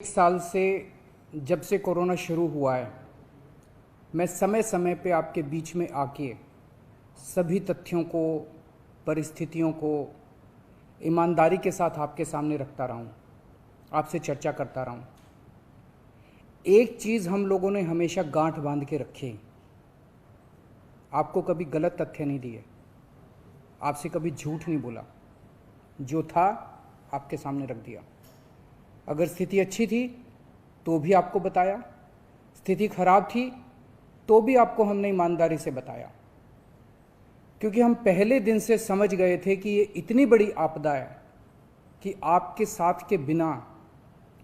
एक साल से जब से कोरोना शुरू हुआ है, मैं समय समय पे आपके बीच में आके सभी तथ्यों को, परिस्थितियों को ईमानदारी के साथ आपके सामने रखता रहा हूँ, आपसे चर्चा करता रहा हूँ। एक चीज़ हम लोगों ने हमेशा गांठ बांध के रखी, आपको कभी गलत तथ्य नहीं दिए, आपसे कभी झूठ नहीं बोला, जो था आपके सामने रख दिया। अगर स्थिति अच्छी थी तो भी आपको बताया, स्थिति खराब थी तो भी आपको हमने ईमानदारी से बताया, क्योंकि हम पहले दिन से समझ गए थे कि ये इतनी बड़ी आपदा है कि आपके साथ के बिना,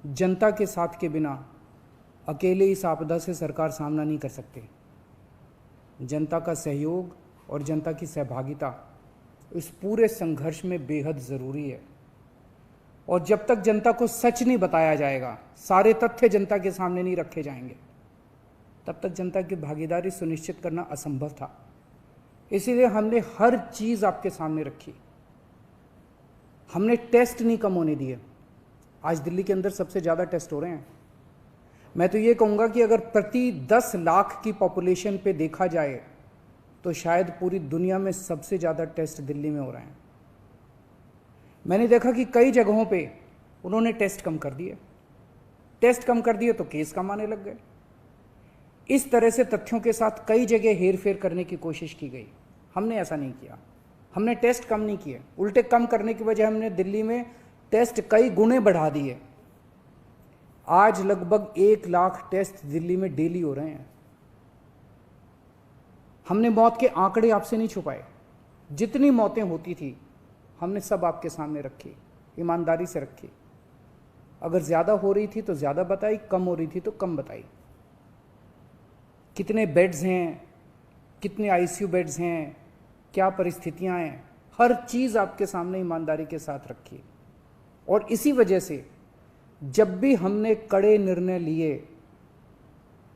जनता के साथ के बिना अकेले इस आपदा से सरकार सामना नहीं कर सकती। जनता का सहयोग और जनता की सहभागिता इस पूरे संघर्ष में बेहद ज़रूरी है। और जब तक जनता को सच नहीं बताया जाएगा, सारे तथ्य जनता के सामने नहीं रखे जाएंगे, तब तक जनता की भागीदारी सुनिश्चित करना असंभव था। इसीलिए हमने हर चीज़ आपके सामने रखी। हमने टेस्ट नहीं कम होने दिए। आज दिल्ली के अंदर सबसे ज़्यादा टेस्ट हो रहे हैं। मैं तो ये कहूँगा कि अगर प्रति 10 लाख की पॉपुलेशन पे देखा जाए तो शायद पूरी दुनिया में सबसे ज़्यादा टेस्ट दिल्ली में हो रहे हैं। मैंने देखा कि कई जगहों पे उन्होंने टेस्ट कम कर दिए। टेस्ट कम कर दिए तो केस कम आने लग गए। इस तरह से तथ्यों के साथ कई जगह हेरफेर करने की कोशिश की गई। हमने ऐसा नहीं किया। हमने टेस्ट कम नहीं किए, उल्टे कम करने की वजह हमने दिल्ली में टेस्ट कई गुने बढ़ा दिए। आज लगभग 1 लाख टेस्ट दिल्ली में डेली हो रहे हैं। हमने मौत के आंकड़े आपसे नहीं छुपाए। जितनी मौतें होती थी हमने सब आपके सामने रखी, ईमानदारी से रखी। अगर ज़्यादा हो रही थी तो ज़्यादा बताई, कम हो रही थी तो कम बताई। कितने बेड्स हैं, कितने आईसीयू बेड्स हैं, क्या परिस्थितियां हैं, हर चीज़ आपके सामने ईमानदारी के साथ रखी। और इसी वजह से जब भी हमने कड़े निर्णय लिए,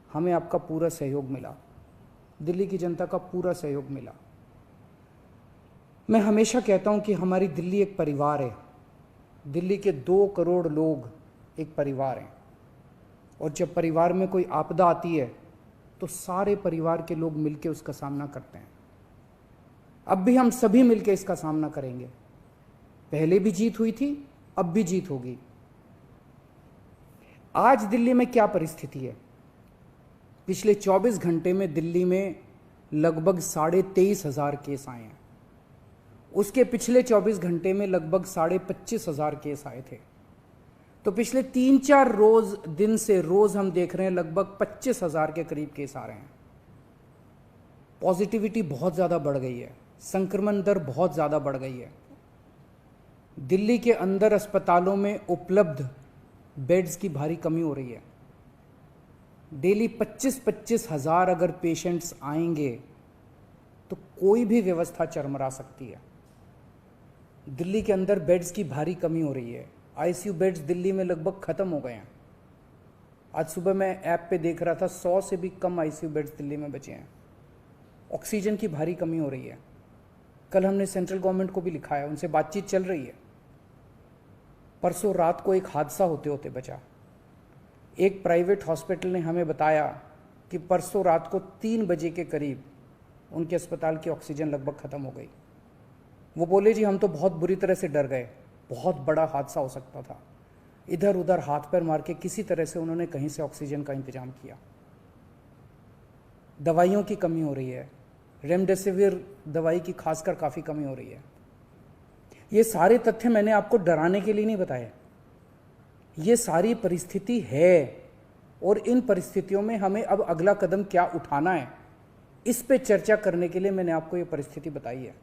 हमें आपका पूरा सहयोग मिला, दिल्ली की जनता का पूरा सहयोग मिला। मैं हमेशा कहता हूं कि हमारी दिल्ली एक परिवार है। दिल्ली के 2 करोड़ लोग एक परिवार हैं। और जब परिवार में कोई आपदा आती है तो सारे परिवार के लोग मिलकर उसका सामना करते हैं। अब भी हम सभी मिलकर इसका सामना करेंगे। पहले भी जीत हुई थी, अब भी जीत होगी। आज दिल्ली में क्या परिस्थिति है? पिछले 24 घंटे में दिल्ली में लगभग 23,500 केस आए हैं। उसके पिछले 24 घंटे में लगभग 25,500 केस आए थे। तो पिछले 3-4 दिन से रोज हम देख रहे हैं लगभग 25,000 के करीब केस आ रहे हैं। पॉजिटिविटी बहुत ज़्यादा बढ़ गई है, संक्रमण दर बहुत ज़्यादा बढ़ गई है। दिल्ली के अंदर अस्पतालों में उपलब्ध बेड्स की भारी कमी हो रही है। डेली 25-25 हज़ार अगर पेशेंट्स आएंगे तो कोई भी व्यवस्था चरमरा सकती है। दिल्ली के अंदर बेड्स की भारी कमी हो रही है। आईसीयू बेड्स दिल्ली में लगभग ख़त्म हो गए हैं। आज सुबह मैं ऐप पे देख रहा था 100 से भी कम आईसीयू बेड्स दिल्ली में बचे हैं। ऑक्सीजन की भारी कमी हो रही है। कल हमने सेंट्रल गवर्नमेंट को भी लिखा है, उनसे बातचीत चल रही है। परसों रात को एक हादसा होते होते बचा। एक प्राइवेट हॉस्पिटल ने हमें बताया कि परसों रात को 3 बजे के करीब उनके अस्पताल की ऑक्सीजन लगभग ख़त्म हो गई। वो बोले जी हम तो बहुत बुरी तरह से डर गए, बहुत बड़ा हादसा हो सकता था। इधर उधर हाथ पैर मार के किसी तरह से उन्होंने कहीं से ऑक्सीजन का इंतजाम किया। दवाइयों की कमी हो रही है, रेमडेसिविर दवाई की खासकर काफ़ी कमी हो रही है। ये सारे तथ्य मैंने आपको डराने के लिए नहीं बताए। ये सारी परिस्थिति है और इन परिस्थितियों में हमें अब अगला कदम क्या उठाना है, इस पे चर्चा करने के लिए मैंने आपको ये परिस्थिति बताई है।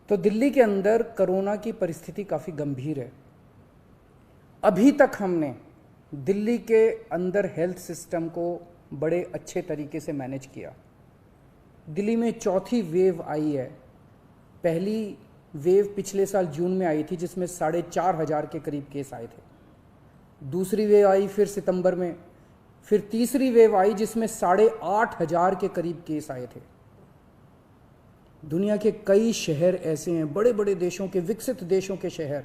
तो दिल्ली के अंदर कोरोना की परिस्थिति काफ़ी गंभीर है। अभी तक हमने दिल्ली के अंदर हेल्थ सिस्टम को बड़े अच्छे तरीके से मैनेज किया। दिल्ली में 4थी वेव आई है। पहली वेव पिछले साल जून में आई थी जिसमें 4,500 के करीब केस आए थे। दूसरी वेव आई फिर सितंबर में, फिर तीसरी वेव आई जिसमें 8,500 के करीब केस आए थे। दुनिया के कई शहर ऐसे हैं, बड़े बड़े देशों के, विकसित देशों के शहर,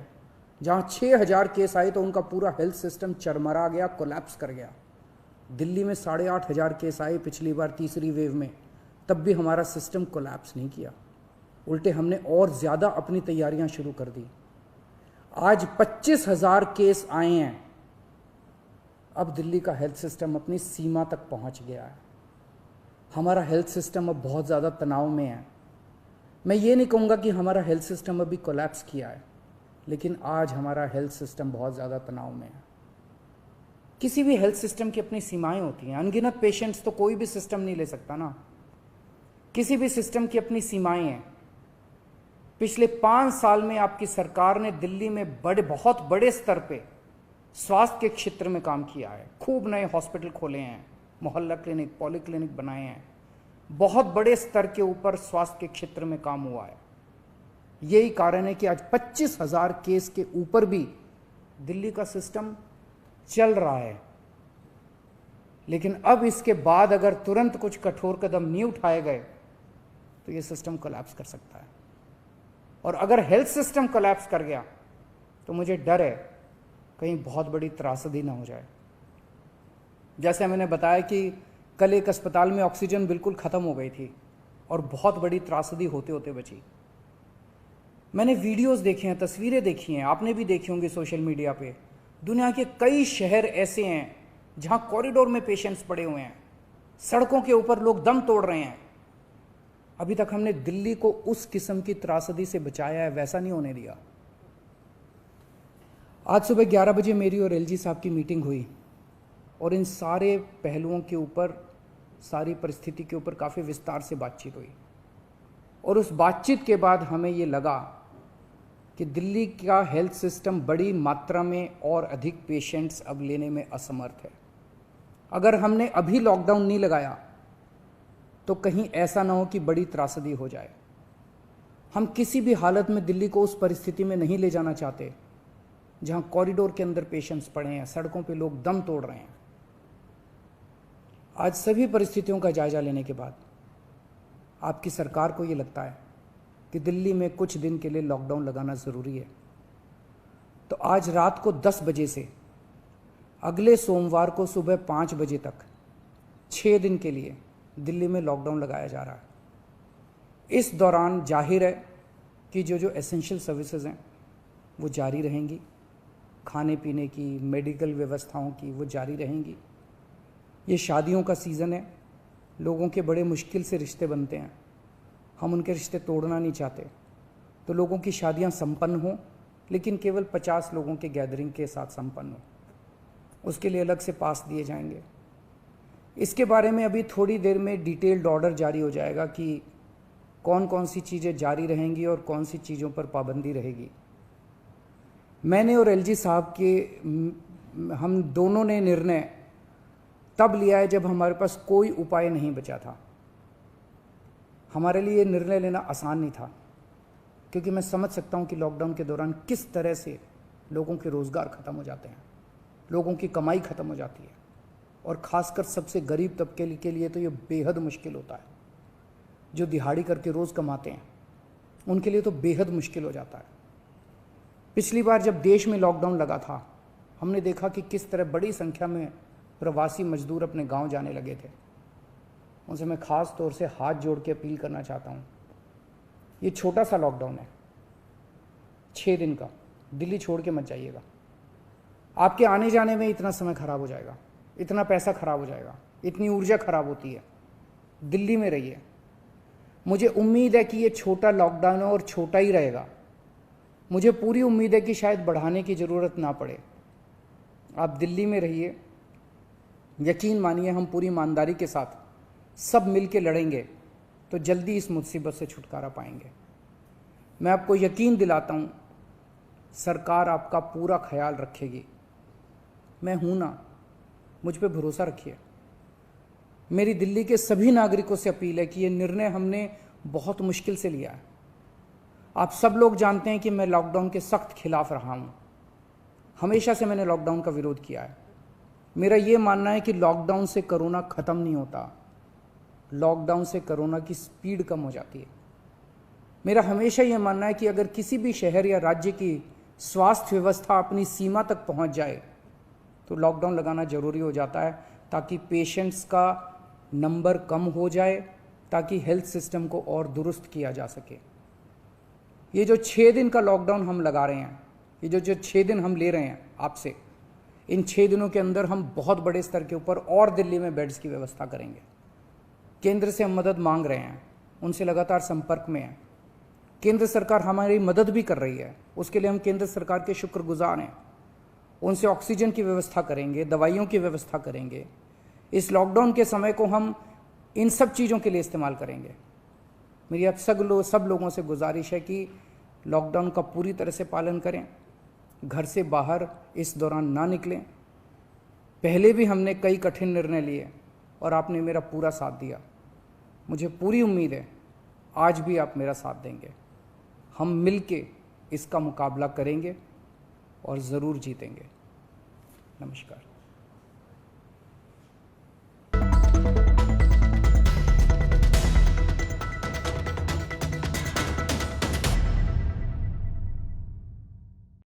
जहां 6,000 केस आए तो उनका पूरा हेल्थ सिस्टम चरमरा गया, कोलैप्स कर गया। दिल्ली में 8,500 केस आए पिछली बार तीसरी वेव में, तब भी हमारा सिस्टम कोलैप्स नहीं किया, उल्टे हमने और ज़्यादा अपनी तैयारियां शुरू कर दी। आज 25,000 केस आए हैं। अब दिल्ली का हेल्थ सिस्टम अपनी सीमा तक पहुंच गया है। हमारा हेल्थ सिस्टम अब बहुत ज़्यादा तनाव में है। मैं ये नहीं कहूँगा कि हमारा हेल्थ सिस्टम अभी कोलैप्स किया है, लेकिन आज हमारा हेल्थ सिस्टम बहुत ज़्यादा तनाव में है। किसी भी हेल्थ सिस्टम की अपनी सीमाएं होती हैं। अनगिनत पेशेंट्स तो कोई भी सिस्टम नहीं ले सकता ना। किसी भी सिस्टम की अपनी सीमाएं हैं। पिछले 5 साल में आपकी सरकार ने दिल्ली में बहुत बड़े स्तर पे स्वास्थ्य के क्षेत्र में काम किया है। खूब नए हॉस्पिटल खोले हैं, मोहल्ला क्लिनिक, पॉली क्लिनिक बनाए हैं। बहुत बड़े स्तर के ऊपर स्वास्थ्य के क्षेत्र में काम हुआ है। यही कारण है कि आज 25,000 केस के ऊपर भी दिल्ली का सिस्टम चल रहा है। लेकिन अब इसके बाद अगर तुरंत कुछ कठोर कदम नहीं उठाए गए तो ये सिस्टम कोलैप्स कर सकता है। और अगर हेल्थ सिस्टम कोलैप्स कर गया तो मुझे डर है कहीं बहुत बड़ी त्रासदी ना हो जाए। जैसे मैंने बताया कि कल एक अस्पताल में ऑक्सीजन बिल्कुल ख़त्म हो गई थी और बहुत बड़ी त्रासदी होते होते बची। मैंने वीडियोस देखे हैं, तस्वीरें देखी हैं, आपने भी देखी होंगी सोशल मीडिया पे। दुनिया के कई शहर ऐसे हैं जहां कॉरिडोर में पेशेंट्स पड़े हुए हैं, सड़कों के ऊपर लोग दम तोड़ रहे हैं। अभी तक हमने दिल्ली को उस किस्म की त्रासदी से बचाया है, वैसा नहीं होने दिया। आज सुबह 11 बजे मेरी और एलजी साहब की मीटिंग हुई और इन सारे पहलुओं के ऊपर, सारी परिस्थिति के ऊपर काफ़ी विस्तार से बातचीत हुई। और उस बातचीत के बाद हमें ये लगा कि दिल्ली का हेल्थ सिस्टम बड़ी मात्रा में और अधिक पेशेंट्स अब लेने में असमर्थ है। अगर हमने अभी लॉकडाउन नहीं लगाया तो कहीं ऐसा ना हो कि बड़ी त्रासदी हो जाए। हम किसी भी हालत में दिल्ली को उस परिस्थिति में नहीं ले जाना चाहते जहां कॉरिडोर के अंदर पेशेंट्स पड़े हैं, सड़कों पे लोग दम तोड़ रहे हैं। आज सभी परिस्थितियों का जायजा लेने के बाद आपकी सरकार को ये लगता है कि दिल्ली में कुछ दिन के लिए लॉकडाउन लगाना ज़रूरी है। तो आज रात को 10 बजे से अगले सोमवार को सुबह 5 बजे तक 6 दिन के लिए दिल्ली में लॉकडाउन लगाया जा रहा है। इस दौरान जाहिर है कि जो एसेंशियल सर्विसेज हैं वो जारी रहेंगी, खाने पीने की, मेडिकल व्यवस्थाओं की वो जारी रहेंगी। ये शादियों का सीज़न है, लोगों के बड़े मुश्किल से रिश्ते बनते हैं, हम उनके रिश्ते तोड़ना नहीं चाहते। तो लोगों की शादियां संपन्न हों, लेकिन केवल 50 लोगों के गैदरिंग के साथ संपन्न हो। उसके लिए अलग से पास दिए जाएंगे। इसके बारे में अभी थोड़ी देर में डिटेल्ड ऑर्डर जारी हो जाएगा कि कौन कौन सी चीज़ें जारी रहेंगी और कौन सी चीज़ों पर पाबंदी रहेगी। मैंने और एलजी साहब के हम दोनों ने निर्णय तब लिया है जब हमारे पास कोई उपाय नहीं बचा था। हमारे लिए निर्णय लेना आसान नहीं था, क्योंकि मैं समझ सकता हूं कि लॉकडाउन के दौरान किस तरह से लोगों के रोज़गार ख़त्म हो जाते हैं, लोगों की कमाई ख़त्म हो जाती है, और ख़ासकर सबसे गरीब तबके के लिए तो ये बेहद मुश्किल होता है। जो दिहाड़ी करके रोज़ कमाते हैं उनके लिए तो बेहद मुश्किल हो जाता है। पिछली बार जब देश में लॉकडाउन लगा था, हमने देखा कि किस तरह बड़ी संख्या में प्रवासी मजदूर अपने गांव जाने लगे थे। उनसे मैं ख़ास तौर से हाथ जोड़ के अपील करना चाहता हूँ, ये छोटा सा लॉकडाउन है, 6 दिन का, दिल्ली छोड़ के मत जाइएगा। आपके आने जाने में इतना समय खराब हो जाएगा, इतना पैसा खराब हो जाएगा, इतनी ऊर्जा खराब होती है। दिल्ली में रहिए। मुझे उम्मीद है कि ये छोटा लॉकडाउन है और छोटा ही रहेगा। मुझे पूरी उम्मीद है कि शायद बढ़ाने की ज़रूरत ना पड़े। आप दिल्ली में रहिए। यकीन मानिए, हम पूरी ईमानदारी के साथ सब मिल के लड़ेंगे तो जल्दी इस मुसीबत से छुटकारा पाएंगे। मैं आपको यकीन दिलाता हूँ, सरकार आपका पूरा ख्याल रखेगी। मैं हूँ ना, मुझ पे भरोसा रखिए। मेरी दिल्ली के सभी नागरिकों से अपील है कि ये निर्णय हमने बहुत मुश्किल से लिया है। आप सब लोग जानते हैं कि मैं लॉकडाउन के सख्त खिलाफ रहा हूँ। हमेशा से मैंने लॉकडाउन का विरोध किया है। मेरा ये मानना है कि लॉकडाउन से कोरोना ख़त्म नहीं होता, लॉकडाउन से कोरोना की स्पीड कम हो जाती है। मेरा हमेशा ये मानना है कि अगर किसी भी शहर या राज्य की स्वास्थ्य व्यवस्था अपनी सीमा तक पहुंच जाए तो लॉकडाउन लगाना जरूरी हो जाता है, ताकि पेशेंट्स का नंबर कम हो जाए, ताकि हेल्थ सिस्टम को और दुरुस्त किया जा सके। ये जो 6 दिन का लॉकडाउन हम लगा रहे हैं, ये जो 6 दिन हम ले रहे हैं आपसे, इन 6 दिनों के अंदर हम बहुत बड़े स्तर के ऊपर और दिल्ली में बेड्स की व्यवस्था करेंगे। केंद्र से हम मदद मांग रहे हैं, उनसे लगातार संपर्क में हैं। केंद्र सरकार हमारी मदद भी कर रही है, उसके लिए हम केंद्र सरकार के शुक्रगुजार हैं। उनसे ऑक्सीजन की व्यवस्था करेंगे, दवाइयों की व्यवस्था करेंगे। इस लॉकडाउन के समय को हम इन सब चीज़ों के लिए इस्तेमाल करेंगे। मेरी अब सब लोगों से गुजारिश है कि लॉकडाउन का पूरी तरह से पालन करें, घर से बाहर इस दौरान ना निकलें। पहले भी हमने कई कठिन निर्णय लिए और आपने मेरा पूरा साथ दिया। मुझे पूरी उम्मीद है आज भी आप मेरा साथ देंगे। हम मिलके इसका मुकाबला करेंगे और ज़रूर जीतेंगे। नमस्कार।